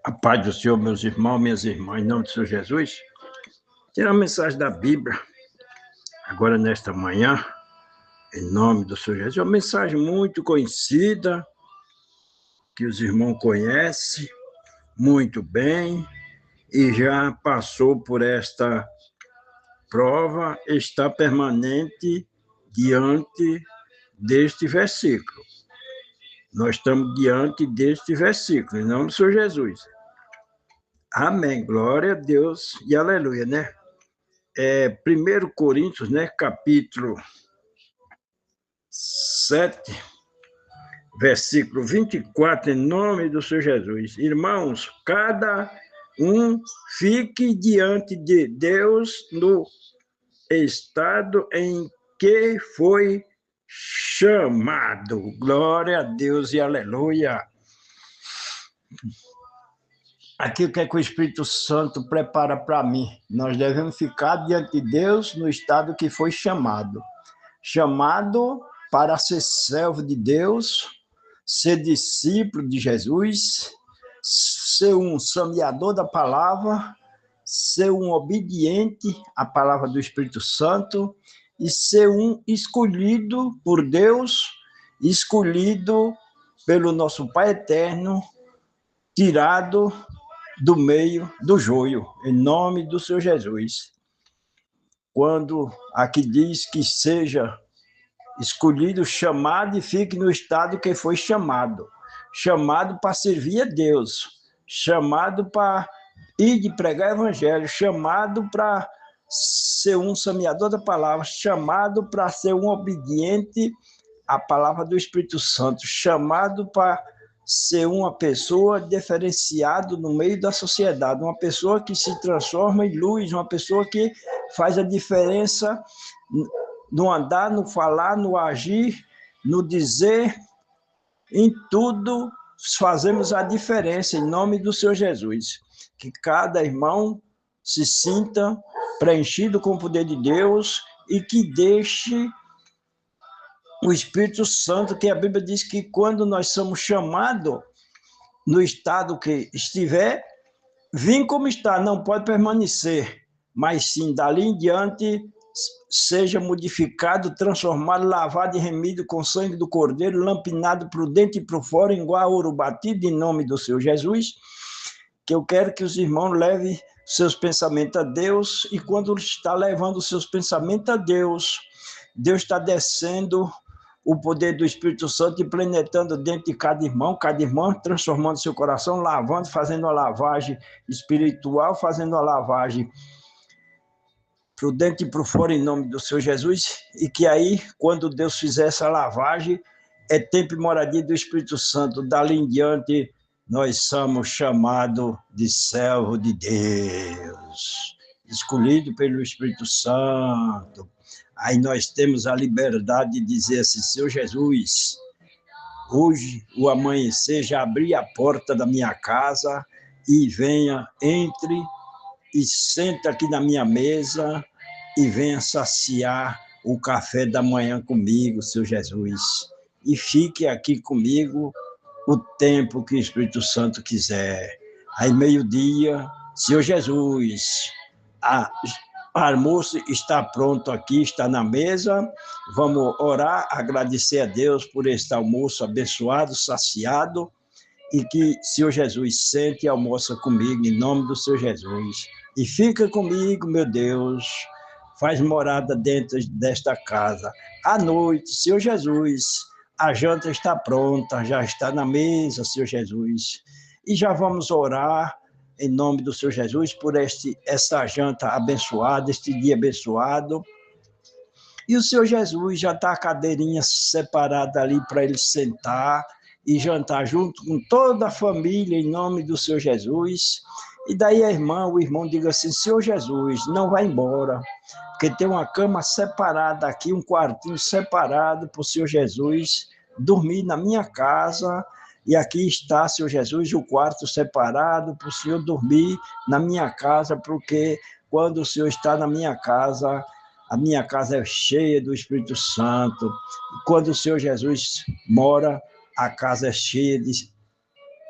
A paz do Senhor, meus irmãos, minhas irmãs, em nome do Senhor Jesus. Tirar a mensagem da Bíblia, agora nesta manhã, em nome do Senhor Jesus. É uma mensagem muito conhecida, que os irmãos conhecem muito bem, e já passou por esta prova, está permanente diante deste versículo. Nós estamos diante deste versículo, em nome do Senhor Jesus. Amém, glória a Deus e aleluia, né? 1 Coríntios, né, capítulo 7, versículo 24, em nome do Senhor Jesus. Irmãos, cada um fique diante de Deus no estado em que foi chamado. Glória a Deus e aleluia. Aqui o que é que o Espírito Santo prepara para mim? Nós devemos ficar diante de Deus no estado que foi chamado. Chamado para ser servo de Deus, ser discípulo de Jesus, ser um semeador da palavra, ser um obediente à palavra do Espírito Santo e ser um escolhido por Deus, escolhido pelo nosso Pai Eterno, tirado do meio do joio, em nome do Senhor Jesus. Quando aqui diz que seja escolhido, chamado e fique no estado que foi chamado. Chamado para servir a Deus, chamado para ir de pregar o evangelho, chamado para ser um semeador da palavra, chamado para ser um obediente à palavra do Espírito Santo, chamado para ser uma pessoa diferenciada no meio da sociedade, uma pessoa que se transforma em luz, uma pessoa que faz a diferença no andar, no falar, no agir, no dizer, em tudo fazemos a diferença em nome do Senhor Jesus. Que cada irmão se sinta preenchido com o poder de Deus e que deixe o Espírito Santo, que a Bíblia diz que quando nós somos chamados no estado que estiver, vim como está, não pode permanecer, mas sim, dali em diante, seja modificado, transformado, lavado e remido com sangue do Cordeiro, lampinado para o dentro e para o fora, igual a ouro batido, em nome do Senhor Jesus, que eu quero que os irmãos levem seus pensamentos a Deus, e quando está levando seus pensamentos a Deus, Deus está descendo o poder do Espírito Santo e penetrando dentro de cada irmão, transformando seu coração, lavando, fazendo uma lavagem espiritual, fazendo uma lavagem para o dentro e para o fora, em nome do Senhor Jesus, e que aí, quando Deus fizer essa lavagem, é tempo e moradia do Espírito Santo. Dali em diante, nós somos chamados de servo de Deus, escolhido pelo Espírito Santo. Aí nós temos a liberdade de dizer assim: Senhor Jesus, hoje o amanhecer já abri a porta da minha casa e venha, entre e senta aqui na minha mesa e venha saciar o café da manhã comigo, Senhor Jesus. E fique aqui comigo o tempo que o Espírito Santo quiser. Aí meio-dia, Senhor Jesus, o almoço está pronto aqui, está na mesa. Vamos orar, agradecer a Deus por este almoço abençoado, saciado, e que Senhor Jesus sente e almoça comigo, em nome do Senhor Jesus. E fica comigo, meu Deus, faz morada dentro desta casa. À noite, Senhor Jesus, a janta está pronta, já está na mesa, Senhor Jesus. E já vamos orar em nome do Senhor Jesus por esta janta abençoada, este dia abençoado. E o Senhor Jesus já está a cadeirinha separada ali para ele sentar e jantar junto com toda a família, em nome do Senhor Jesus. E daí a irmã, o irmão diga assim: Senhor Jesus, não vai embora, porque tem uma cama separada aqui, um quartinho separado para o Senhor Jesus dormir na minha casa, e aqui está, Senhor Jesus, o quarto separado para o Senhor dormir na minha casa, porque quando o Senhor está na minha casa, a minha casa é cheia do Espírito Santo. E quando o Senhor Jesus mora, a casa é cheia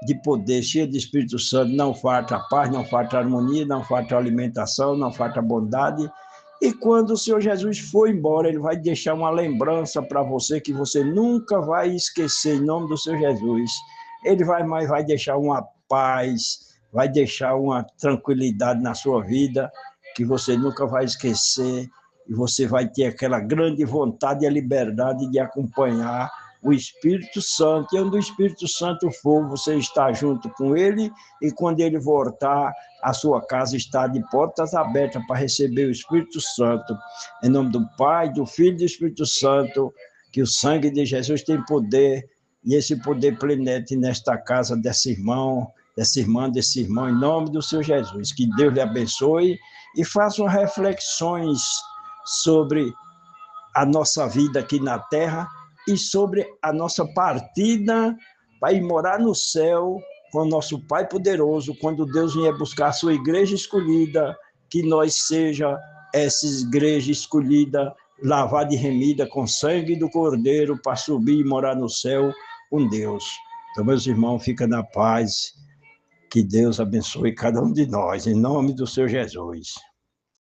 de poder, cheia de Espírito Santo, não falta a paz, não falta a harmonia, não falta a alimentação, não falta a bondade. E quando o Senhor Jesus for embora, ele vai deixar uma lembrança para você que você nunca vai esquecer, em nome do Senhor Jesus. Ele vai deixar uma paz, vai deixar uma tranquilidade na sua vida, que você nunca vai esquecer, e você vai ter aquela grande vontade e a liberdade de acompanhar o Espírito Santo. E onde o Espírito Santo for, você está junto com ele, e quando ele voltar, a sua casa está de portas abertas para receber o Espírito Santo. Em nome do Pai, do Filho e do Espírito Santo, que o sangue de Jesus tem poder, e esse poder penetre nesta casa desse irmão, dessa irmã, desse irmão, em nome do Senhor Jesus. Que Deus lhe abençoe e façam reflexões sobre a nossa vida aqui na terra e sobre a nossa partida para ir morar no céu com o nosso Pai poderoso, quando Deus vier buscar a sua igreja escolhida, que nós seja essa igreja escolhida, lavada e remida com sangue do Cordeiro, para subir e morar no céu com Deus. Então, meus irmãos, fica na paz, que Deus abençoe cada um de nós, em nome do Senhor Jesus.